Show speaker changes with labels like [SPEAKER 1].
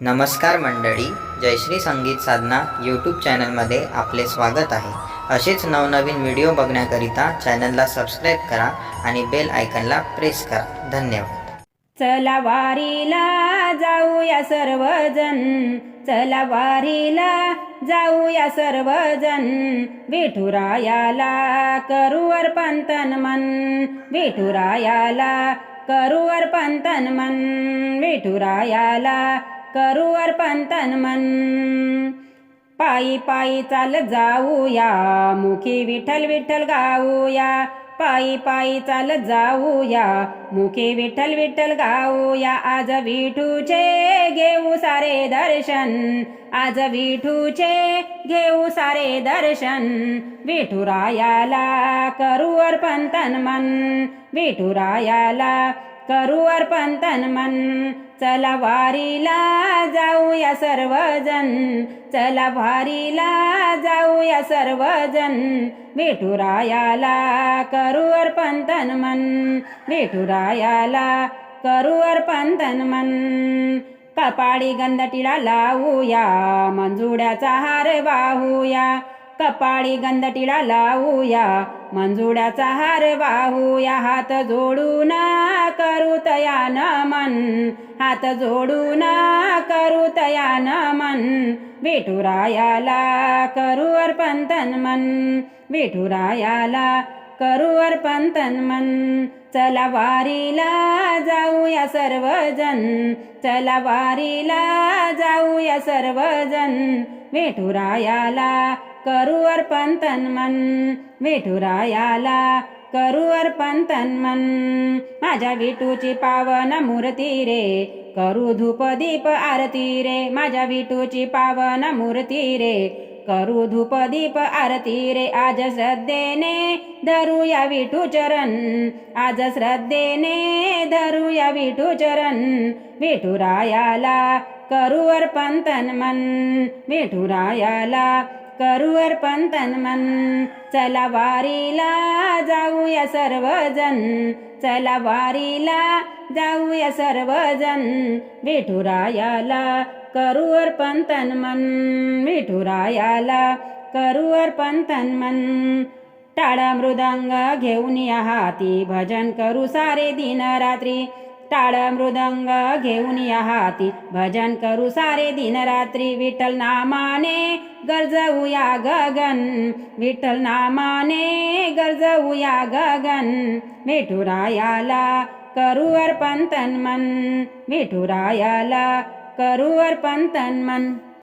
[SPEAKER 1] नमस्कार मंडळी, जयश्री संगीत साधना यूट्यूब चॅनलमध्ये आपले स्वागत आहे। असेच नवनवीन व्हिडिओ बघण्याकरिता चॅनलला सबस्क्राईब करा आणि बेल आयकॉनला प्रेस करा। धन्यवाद।
[SPEAKER 2] चला वारीला जाऊया सर्वजण, चला वारीला जाऊया सर्वजण, विठुरायाला करू अर्पण तन मन, विठुरायाला करू अर्पण तन मन, विठुरायाला करू अर्पण तन मन। पायी पायी चाल जाऊया, मुखी विठ्ठल विठ्ठल गाऊया, पायी पायी चाल जाऊया, मुखी विठ्ठल विठ्ठल गाऊया। आज विठूचे घेऊ सारे दर्शन, आज विठूचे घेऊ सारे दर्शन, विठुरायाला करू अर्पण तन मन, विठुरायाला करू अर्पण तन मन। चला वारीला जाऊया सर्वजण, चला वारीला जाऊया सर्वजण, विठुरायाला करू अर्पण तन मन, विठुरायाला करू अर्पण तन मन। कपाळी गंधटिळा लावूया, मंजुळ्याचा हार वाहूया, कपाळी गंधटिळा लावूया, मंजुळ्याचा हार वाहूया। हात जोडून करू तया नमन, हात जोडून करू तया नमन, विठुरायाला करू अर्पण तन मन, विठुरायाला करू अर्पण तन मन। चला वारीला जाऊया सर्वजण, चला वारीला जाऊया सर्वजण, विठुरायाला करू अर्पण तन मन, विठुरायाला करू अर्पण तन मन। माझ्या विठूची पावन मूर्ती रे, करू धूप दीप आरती रे, माझ्या विठूची पावन मूर्ती रे, करू धूप दीप आरती रे। आज श्रद्धेने धरूया विठू चरण, आज श्रद्धेने धरूया विठू चरण, विठुरायाला करू अर्पण तन मन, विठुरायाला करू अर्पण तन मन। चला वारीला जाऊया सर्वजण, चला वारीला जाऊया सर्वजण, विठुरायाला करू अर्पण तन मन, विठुरायाला करू अर्पण तन मन। टाळ मृदंग घेऊन या हाती, भजन करू सारे दिन रात्री, टाळ मृदंग घेऊन या हाती, भजन करू सारे दिन रात्री। विठ्ठल नामाने गरजवूया गगन, विठ्ठल नामाने गरजवूया गगन, विठुरायाला करू अर्पण तन मन, विठुरायाला करू अर्पण तन मन।